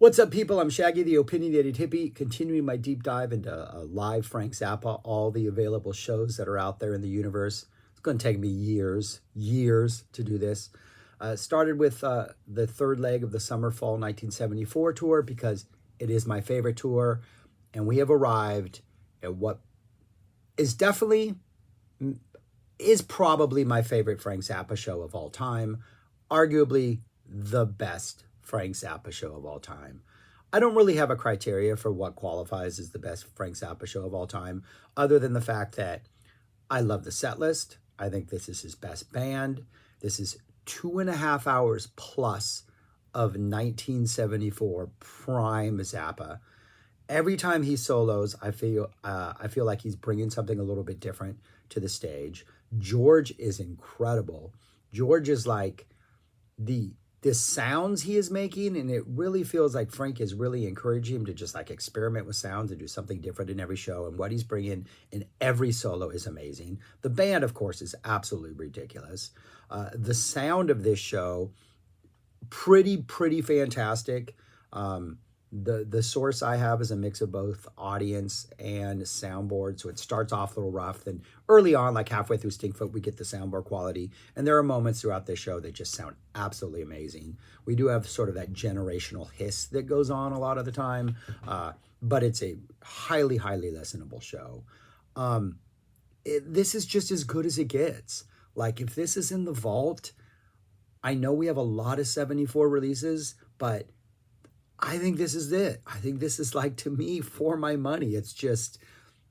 What's up, people? I'm Shaggy, the opinionated hippie, continuing my deep dive into live Frank Zappa, all the available shows that are out there in the universe. It's going to take me years to do this. Started with the third leg of the Summer-Fall 1974 tour because it is my favorite tour, and we have arrived at what is probably my favorite Frank Zappa show of all time, arguably the best Frank Zappa show of all time. I don't really have a criteria for what qualifies as the best Frank Zappa show of all time, other than the fact that I love the set list. I think this is his best band. This is 2.5 hours plus of 1974 prime Zappa. Every time he solos, I feel like he's bringing something a little bit different to the stage. George is incredible. George is like the sounds he is making, and it really feels like Frank is really encouraging him to just like experiment with sounds and do something different in every show, and what he's bringing in every solo is amazing. The band, of course, is absolutely ridiculous. The sound of this show, pretty fantastic. The source I have is a mix of both audience and soundboard, so it starts off a little rough. Then early on, like halfway through Stinkfoot, we get the soundboard quality, and there are moments throughout this show that just sound absolutely amazing. We do have sort of that generational hiss that goes on a lot of the time, but it's a highly listenable show. This is just as good as it gets. Like, if this is in the vault, I know we have a lot of 74 releases, but I think this is it. I think this is, like, to me, for my money. It's just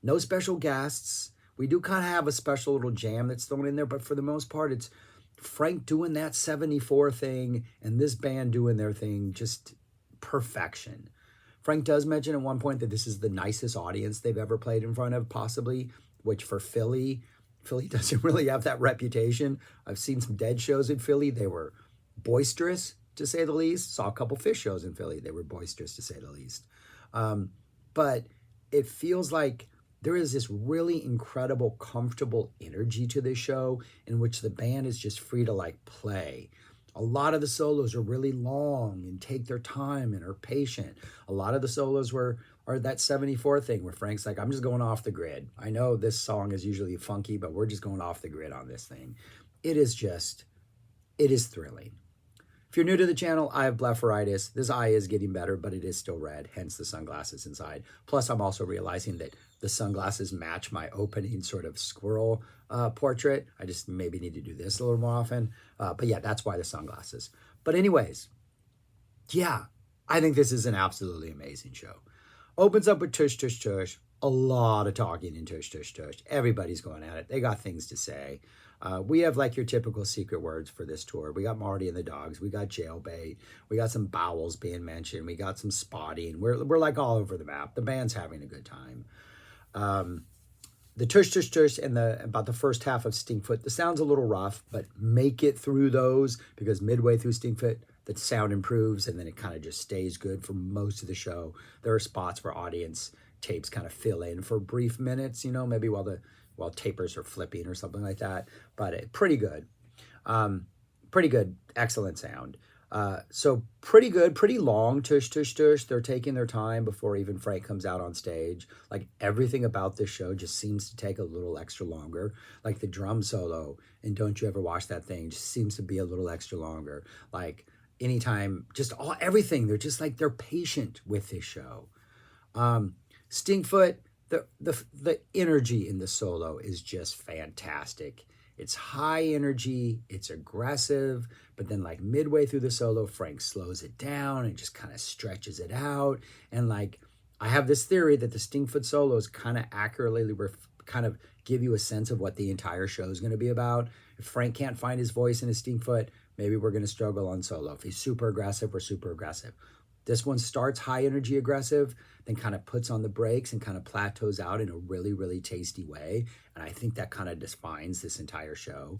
no special guests. We do kind of have a special little jam that's thrown in there, but for the most part, it's Frank doing that 74 thing and this band doing their thing, just perfection. Frank does mention at one point that this is the nicest audience they've ever played in front of, possibly, which for Philly doesn't really have that reputation. I've seen some Dead shows in Philly. They were boisterous, to say the least. Saw a couple Fish shows in Philly. They were boisterous, to say the least. But it feels like there is this really incredible, comfortable energy to this show in which the band is just free to like play. A lot of the solos are really long and take their time and are patient. A lot of the solos are that 74 thing where Frank's like, I'm just going off the grid. I know this song is usually funky, but we're just going off the grid on this thing. It is thrilling. If you're new to the channel, I have blepharitis. This eye is getting better, but it is still red, hence the sunglasses inside. Plus, I'm also realizing that the sunglasses match my opening sort of squirrel portrait. I just maybe need to do this a little more often. But yeah, that's why the sunglasses. But anyways, yeah, I think this is an absolutely amazing show. Opens up with Tush, Tush, Tush. A lot of talking in Tush, Tush, Tush. Everybody's going at it. They got things to say. We have like your typical secret words for this tour. We got Marty and the Dogs. We got Jailbait. We got some bowels being mentioned. We got some spotting. We're like all over the map. The band's having a good time. The Tush, Tush, Tush and about the first half of Stinkfoot, the sound's a little rough, but make it through those, because midway through Stinkfoot, the sound improves and then it kind of just stays good for most of the show. There are spots where audience tapes kind of fill in for brief minutes, maybe while tapers are flipping or something like that, but pretty good. Excellent sound. So pretty good, pretty long, Tush, Tush, Tush. They're taking their time before even Frank comes out on stage. Like, everything about this show just seems to take a little extra longer. Like the drum solo and Don't You Ever Wash That Thing just seems to be a little extra longer. Like, anytime, just everything. They're just like, they're patient with this show. Stinkfoot, the energy in the solo is just fantastic. It's high energy, it's aggressive, but then like midway through the solo, Frank slows it down and just kind of stretches it out. And like, I have this theory that the Stinkfoot solos kind of accurately kind of give you a sense of what the entire show is going to be about. If Frank can't find his voice in his Stinkfoot, maybe we're going to struggle on solo. If he's super aggressive, we're super aggressive. This one starts high energy aggressive, then kind of puts on the brakes and kind of plateaus out in a really tasty way. And I think that kind of defines this entire show.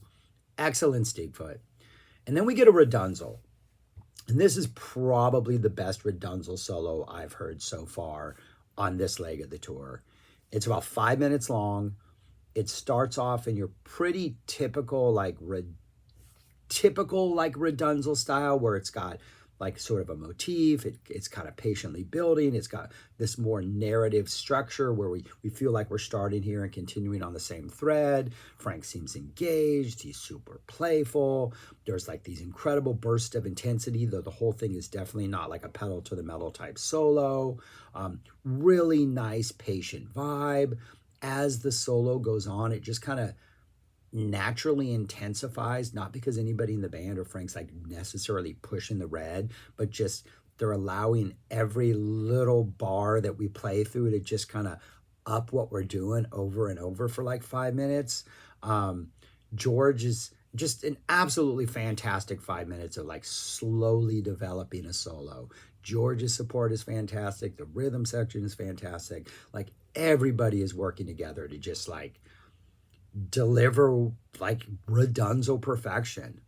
Excellent Stinkfoot. And then we get a Redunzel. And this is probably the best Redunzel solo I've heard so far on this leg of the tour. It's about 5 minutes long. It starts off in your pretty typical like Redunzel style, where it's got like sort of a motif. It's kind of patiently building. It's got this more narrative structure where we feel like we're starting here and continuing on the same thread. Frank seems engaged. He's super playful. There's like these incredible bursts of intensity, though the whole thing is definitely not like a pedal to the metal type solo. Really nice, patient vibe. As the solo goes on, it just kind of naturally intensifies, not because anybody in the band or Frank's like necessarily pushing the red, but just they're allowing every little bar that we play through to just kind of up what we're doing over and over for like 5 minutes. George is just an absolutely fantastic 5 minutes of like slowly developing a solo. George's support is fantastic. The rhythm section is fantastic. Like everybody is working together to just like deliver like redunzo perfection.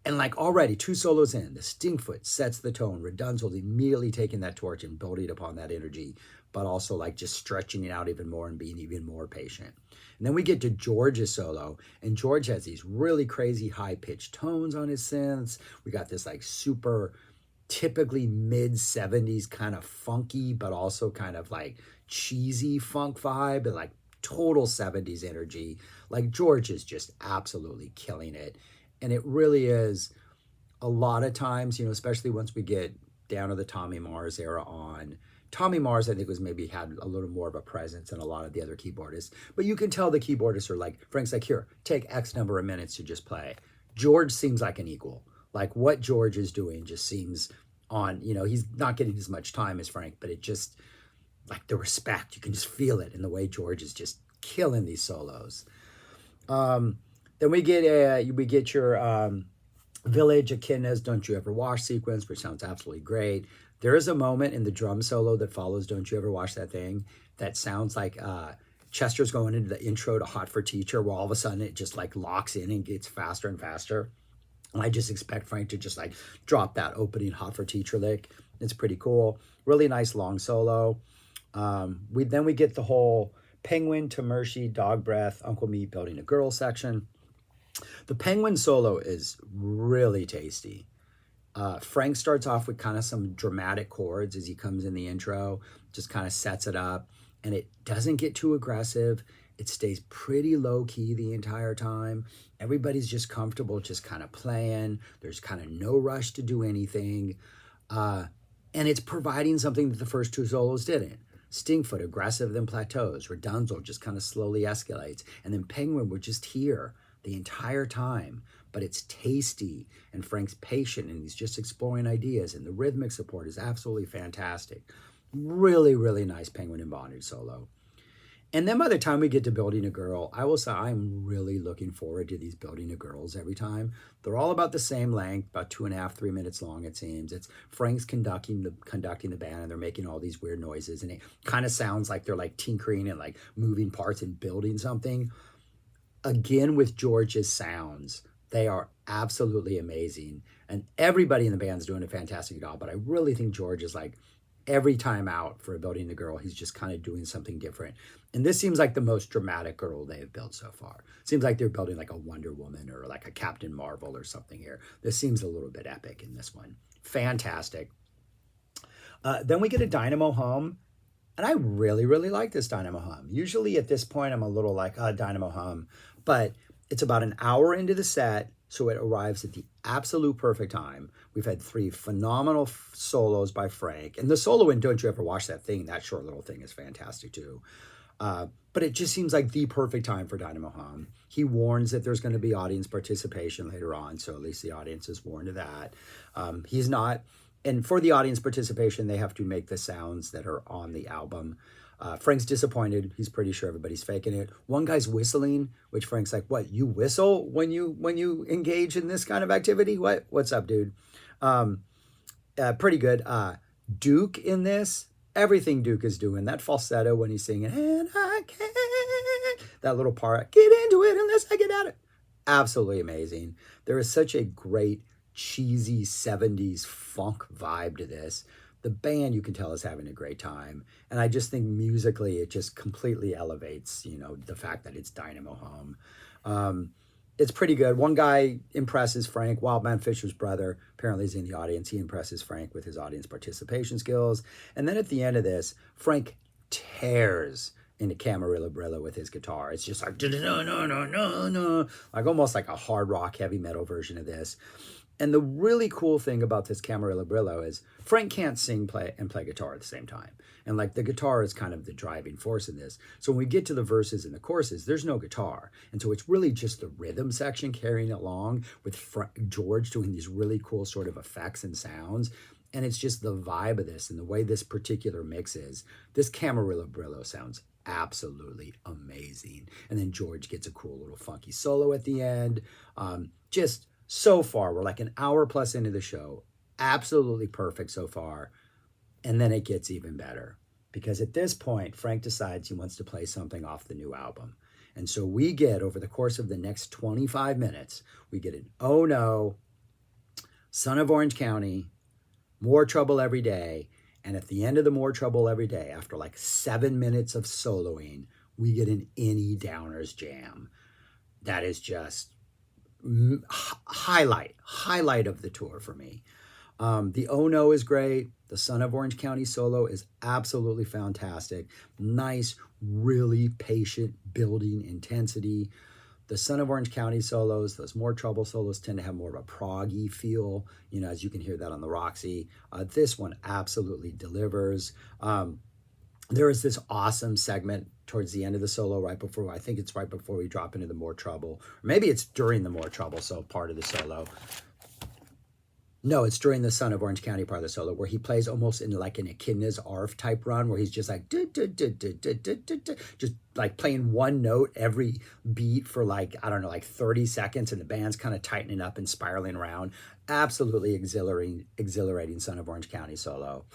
And like already 2 solos in, the Stinkfoot sets the tone. Redunzo's immediately taking that torch and building upon that energy, but also like just stretching it out even more and being even more patient. And then we get to George's solo, and George has these really crazy high-pitched tones on his synths. We got this like super typically mid-70s kind of funky, but also kind of like cheesy funk vibe and like total 70s energy. Like George is just absolutely killing it. And it really is a lot of times, especially once we get down to the Tommy Mars era on. Tommy Mars, I think, was maybe had a little more of a presence than a lot of the other keyboardists. But you can tell the keyboardists are like, Frank's like, here, take X number of minutes to just play. George seems like an equal. Like what George is doing just seems on, he's not getting as much time as Frank, but it just, like the respect, you can just feel it in the way George is just killing these solos. Then we get your Village Echidna's Don't You Ever Wash sequence, which sounds absolutely great. There is a moment in the drum solo that follows Don't You Ever Wash That Thing that sounds like Chester's going into the intro to Hot for Teacher, where all of a sudden it just like locks in and gets faster and faster. And I just expect Frank to just like drop that opening Hot for Teacher lick. It's pretty cool. Really nice long solo. We get the whole Penguin to Mercy, Dog Breath, Uncle Meat Building a Girl section. The Penguin solo is really tasty. Frank starts off with kind of some dramatic chords as he comes in the intro, just kind of sets it up, and it doesn't get too aggressive. It stays pretty low key the entire time. Everybody's just comfortable just kind of playing. There's kind of no rush to do anything. And it's providing something that the first 2 solos didn't. Stinkfoot, aggressive then plateaus. Redunzo just kind of slowly escalates. And then Penguin, we're just here the entire time, but it's tasty, and Frank's patient, and he's just exploring ideas, and the rhythmic support is absolutely fantastic. Really, really nice Penguin and Bondage solo. And then by the time we get to Building a Girl, I will say I'm really looking forward to these Building a Girls every time. They're all about the same length, about 2.5, 3 minutes long, it seems. It's Frank's conducting the band, and they're making all these weird noises, and it kind of sounds like they're like tinkering and like moving parts and building something. Again, with George's sounds, they are absolutely amazing. And everybody in the band is doing a fantastic job. But I really think George is like, every time out for Building a Girl, he's just kind of doing something different. And this seems like the most dramatic girl they have built so far. It seems like they're building like a Wonder Woman or like a Captain Marvel or something here. This seems a little bit epic in this one. Fantastic. Then we get a Dynamo hum. And I really, really like this Dynamo hum. Usually at this point, I'm a little like, Dynamo hum. But it's about an hour into the set, so it arrives at the absolute perfect time. We've had 3 phenomenal solos by Frank. And the solo in Don't You Ever Wash That Thing, that short little thing is fantastic too. But it just seems like the perfect time for Dynamo hum. He warns that there's going to be audience participation later on, so at least the audience is warned of that. He's not... And for the audience participation, they have to make the sounds that are on the album. Frank's disappointed. He's pretty sure everybody's faking it. One guy's whistling, which Frank's like, "What? You whistle when you engage in this kind of activity? What's up, dude?" Pretty good. Duke in this, everything Duke is doing. That falsetto when he's singing, "And I can't," that little part, "Get into it unless I get at it." Absolutely amazing. There is such a great cheesy 70s funk vibe to this. The band, you can tell, is having a great time. And I just think musically it just completely elevates, the fact that it's Dynamo hum. it's pretty good. One guy impresses Frank, Wildman Fisher's brother, apparently is in the audience. He impresses Frank with his audience participation skills. And then at the end of this, Frank tears into Camarillo Brillo with his guitar. It's just like, no, no, no, no, no, like almost like a hard rock, heavy metal version of this. And the really cool thing about this Camarillo Brillo is Frank can't sing, play, and play guitar at the same time. And like the guitar is kind of the driving force in this. So when we get to the verses and the choruses, there's no guitar. And so it's really just the rhythm section carrying it along with George doing these really cool sort of effects and sounds. And it's just the vibe of this and the way this particular mix is. This Camarillo Brillo sounds absolutely amazing. And then George gets a cool little funky solo at the end. Just so far, we're like an hour plus into the show. Absolutely perfect so far. And then it gets even better. Because at this point, Frank decides he wants to play something off the new album. And so we get, over the course of the next 25 minutes, we get an Oh No, Son of Orange County, More Trouble Every Day. And at the end of the More Trouble Every Day, after like 7 minutes of soloing, we get an Any Downers jam. That is just highlight of the tour for me. The Oh No is great. The Son of Orange County solo is absolutely fantastic. Nice, really patient building intensity. The Son of Orange County solos, those More Trouble solos tend to have more of a proggy feel, as you can hear that on the Roxy. This one absolutely delivers. There is this awesome segment towards the end of the solo, I think it's right before we drop into the More Trouble. Or maybe it's during the More Trouble, so part of the solo. No, it's during the Son of Orange County part of the solo, where he plays almost in like an Echidna's ARF type run, where he's just like, just like playing one note every beat for like, I don't know, like 30 seconds, and the band's kind of tightening up and spiraling around. Absolutely exhilarating Son of Orange County solo.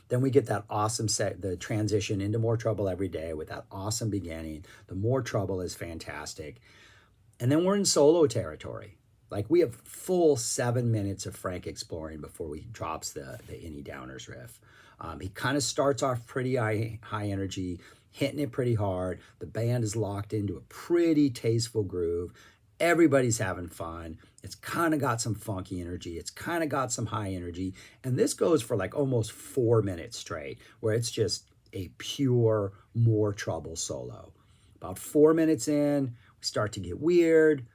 Then we get that awesome the transition into More Trouble Every Day with that awesome beginning. The More Trouble is fantastic. And then we're in solo territory. Like we have full 7 minutes of Frank exploring before he drops the Any Downers riff. He kind of starts off pretty high energy, hitting it pretty hard. The band is locked into a pretty tasteful groove. Everybody's having fun. It's kind of got some funky energy. It's kind of got some high energy. And this goes for like almost 4 minutes straight, where it's just a pure More Trouble solo. About 4 minutes in, we start to get weird.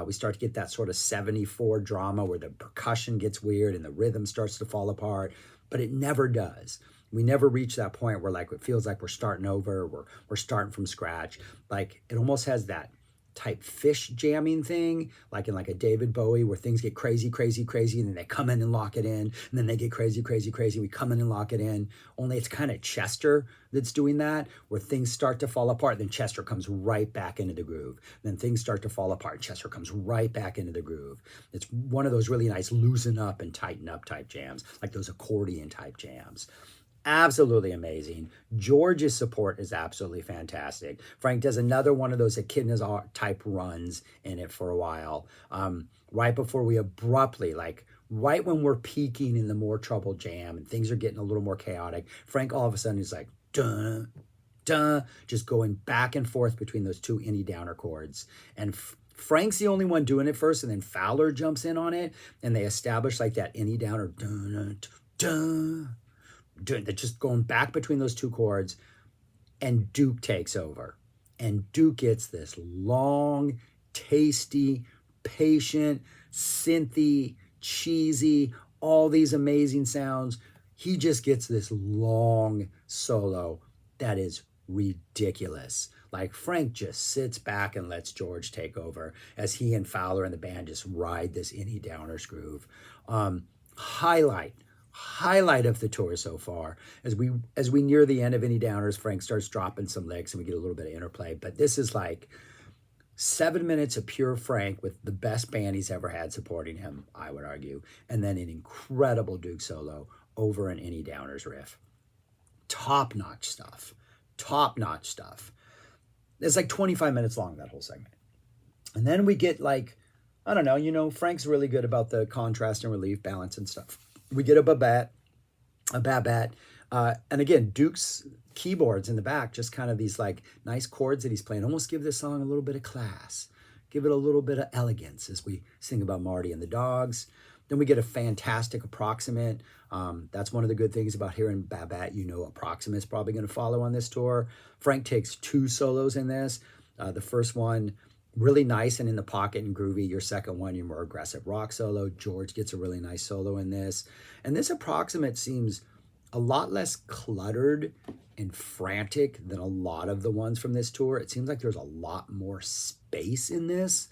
We start to get that sort of 74 drama where the percussion gets weird and the rhythm starts to fall apart, but it never does. We never reach that point where like it feels like we're starting over, we're starting from scratch. Like it almost has that type fish jamming thing, like in like a David Bowie, where things get crazy, crazy, crazy, and then they come in and lock it in, and then they get crazy, crazy, crazy, we come in and lock it in. Only it's kind of Chester that's doing that, where things start to fall apart, then Chester comes right back into the groove. Then things start to fall apart, Chester comes right back into the groove. It's one of those really nice loosen up and tighten up type jams, like those accordion type jams. Absolutely amazing. George's support is absolutely fantastic. Frank does another one of those Echidna's type runs in it for a while. Right before we abruptly, like right when we're peaking in the More Trouble jam and things are getting a little more chaotic, Frank all of a sudden is like, duh, duh, just going back and forth between those two Any Downer chords. And Frank's the only one doing it first, and then Fowler jumps in on it, and they establish like that Any Downer, duh, duh, they're just going back between those two chords, and Duke takes over. And Duke gets this long, tasty, patient, synthy, cheesy, all these amazing sounds. He just gets this long solo that is ridiculous. Like Frank just sits back and lets George take over as he and Fowler and the band just ride this Any Downers groove. Highlight of the tour so far. As we near the end of Any Downers, Frank starts dropping some licks and we get a little bit of interplay. But this is like 7 minutes of pure Frank with the best band he's ever had supporting him, I would argue. And then an incredible Duke solo over an Any Downers riff. Top-notch stuff. Top-notch stuff. It's like 25 minutes long, that whole segment. And then we get like, I don't know, Frank's really good about the contrast and relief balance and stuff. We get a Babette. And again, Duke's keyboards in the back, just kind of these like nice chords that he's playing, almost give this song a little bit of class. give it a little bit of elegance as we sing about Marty and the dogs. Then we get a fantastic approximate. That's one of the good things about hearing Babette. You know, approximate's probably going to follow on this tour. Frank takes 2 solos in this. The first one, really nice and in the pocket and groovy. Your second one, your more aggressive rock solo. George gets a really nice solo in this. And this approximate seems a lot less cluttered and frantic than a lot of the ones from this tour. It seems like there's a lot more space in this.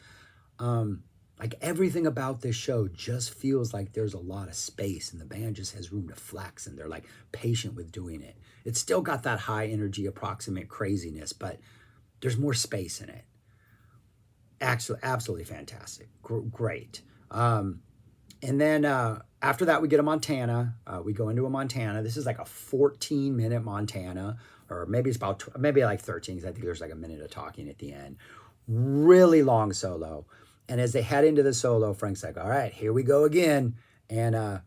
Like everything about this show just feels like there's a lot of space and the band just has room to flex and they're like patient with doing it. It's still got that high energy approximate craziness, but there's more space in it. Actually, absolutely fantastic. Great. And then after that, we get a Montana. We go into a Montana. This is like a 14-minute Montana, or maybe it's about, maybe like 13, because I think there's like a minute of talking at the end. Really long solo. And as they head into the solo, Frank's like, all right, here we go again. And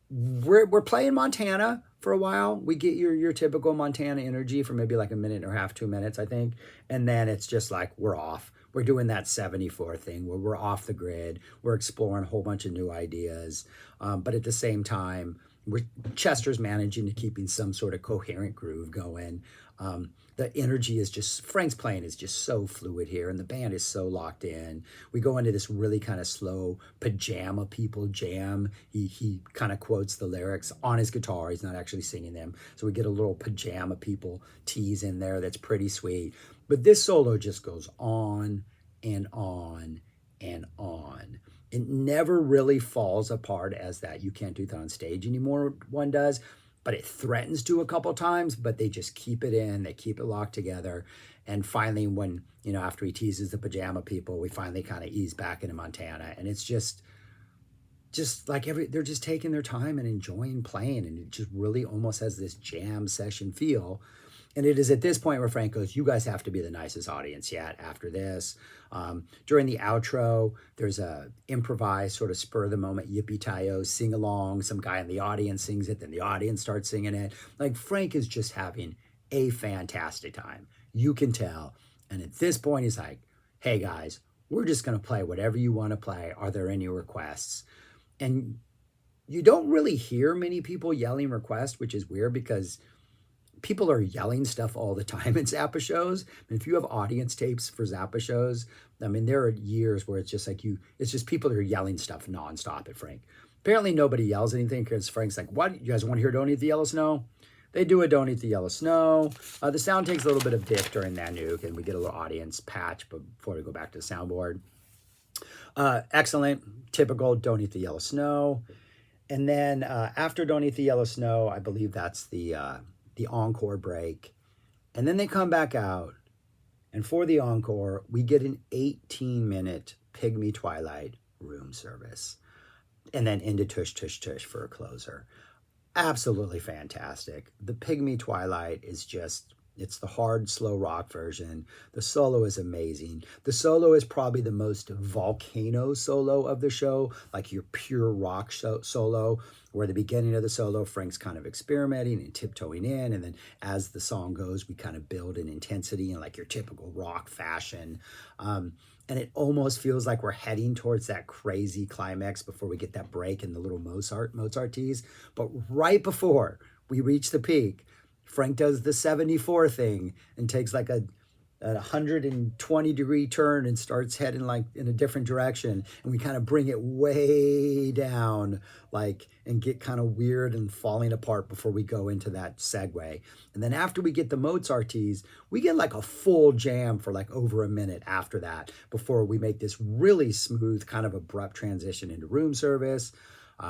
we're playing Montana for a while. We get your typical Montana energy for maybe like a minute and a half, 2 minutes, I think. And then it's just like, we're off. We're doing that 74 thing where we're off the grid. We're exploring a whole bunch of new ideas. But at the same time, Chester's managing to keeping some sort of coherent groove going. The energy is just, Frank's playing is just so fluid here, and the band is so locked in. We go into this really kind of slow pajama people jam. He kind of quotes the lyrics on his guitar. He's not actually singing them. So we get a little pajama people tease in there that's pretty sweet. But this solo just goes on and on and on. It never really falls apart as that you can't do that on stage anymore one does, but it threatens to a couple times, but they just keep it in, they keep it locked together. And finally, when, you know, after he teases the pajama people, we finally kind of ease back into Montana. And it's just like they're just taking their time and enjoying playing. And it just really almost has this jam session feel. And it is at this point where Frank goes, you guys have to be the nicest audience yet after this. During the outro, there's a improvised sort of spur of the moment yippee-tie-o sing along. Some guy in the audience sings it, then the audience starts singing it. Like Frank is just having a fantastic time. You can tell. And at this point, he's like, hey guys, we're just going to play whatever you want to play. Are there any requests? And you don't really hear many people yelling requests, which is weird because people are yelling stuff all the time at Zappa shows. And if you have audience tapes for Zappa shows, I mean, there are years where it's just like it's just people that are yelling stuff nonstop at Frank. Apparently nobody yells anything because Frank's like, what? You guys want to hear Don't Eat the Yellow Snow? They do a Don't Eat the Yellow Snow. The sound takes a little bit of dip during that nuke, and we get a little audience patch before we go back to the soundboard. Excellent, typical Don't Eat the Yellow Snow. And then after Don't Eat the Yellow Snow, I believe that's the encore break. And then they come back out. And for the encore, we get an 18-minute Pygmy Twilight room service. And then into Tush Tush Tush for a closer. Absolutely fantastic. The Pygmy Twilight is just, it's the hard, slow rock version. The solo is amazing. The solo is probably the most volcano solo of the show, like your pure rock solo, where at the beginning of the solo, Frank's kind of experimenting and tiptoeing in, and then as the song goes, we kind of build an intensity in like your typical rock fashion. And it almost feels like we're heading towards that crazy climax before we get that break in the little Mozart tease. But right before we reach the peak, Frank does the 74 thing and takes like a 120-degree turn and starts heading like in a different direction. And we kind of bring it way down, like, and get kind of weird and falling apart before we go into that segue. And then after we get the Mozart tease, we get like a full jam for like over a minute after that before we make this really smooth kind of abrupt transition into room service.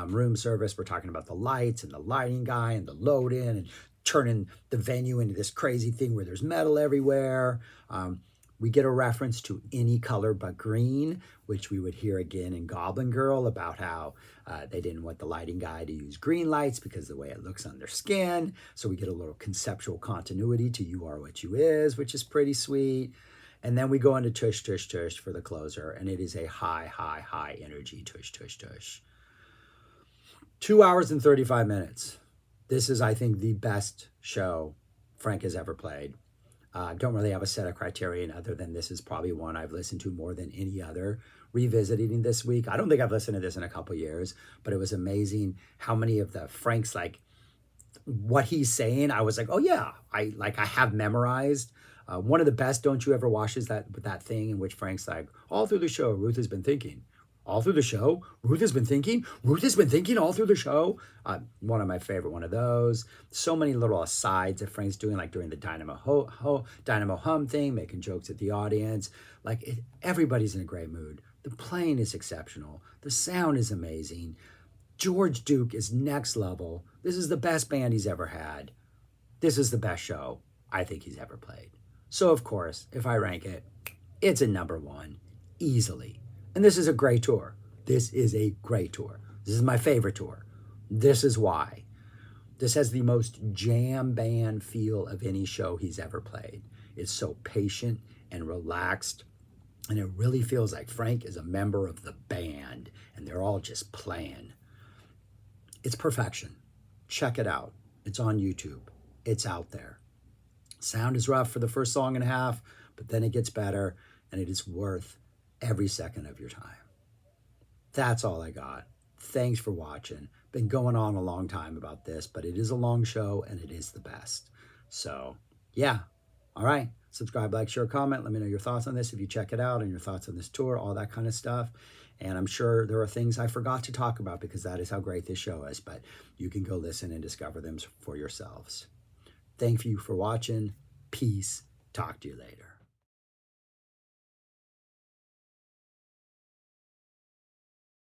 Room service, we're talking about the lights and the lighting guy and the load in and turning the venue into this crazy thing where there's metal everywhere. We get a reference to Any Color But Green, which we would hear again in Goblin Girl about how they didn't want the lighting guy to use green lights because of the way it looks on their skin. So we get a little conceptual continuity to You Are What You Is, which is pretty sweet. And then we go into Tush Tush Tush for the closer, and it is a high, high, high energy Tush Tush Tush. 2 hours and 35 minutes. This is, I think, the best show Frank has ever played. Don't really have a set of criterion other than this is probably one I've listened to more than any other. Revisiting this week, I don't think I've listened to this in a couple years, but it was amazing how many of the Frank's, like, what he's saying, I was like, oh yeah, I have memorized. One of the best "Don't You Ever Wash" is that thing in which Frank's like, all through the show, Ruth has been thinking. All through the show, Ruth has been thinking. Ruth has been thinking all through the show. One of my favorite one of those. So many little asides that Frank's doing, like during the Dynamo hum thing, making jokes at the audience. Everybody's in a great mood. The playing is exceptional. The sound is amazing. George Duke is next level. This is the best band he's ever had. This is the best show I think he's ever played. So, of course, if I rank it, it's a number one, easily. And this is a great tour. This is a great tour. This is my favorite tour. This is why. This has the most jam band feel of any show he's ever played. It's so patient and relaxed, and it really feels like Frank is a member of the band, and they're all just playing. It's perfection. Check it out. It's on YouTube. It's out there. Sound is rough for the first song and a half, but then it gets better, and it is worth every second of your time. That's all I got. Thanks for watching. Been going on a long time about this, but it is a long show, and it is the best. So, yeah. All right. Subscribe, like, share, comment. Let me know your thoughts on this if you check it out, and your thoughts on this tour, all that kind of stuff. And I'm sure there are things I forgot to talk about because that is how great this show is, but you can go listen and discover them for yourselves. Thank you for watching. Peace. Talk to you later.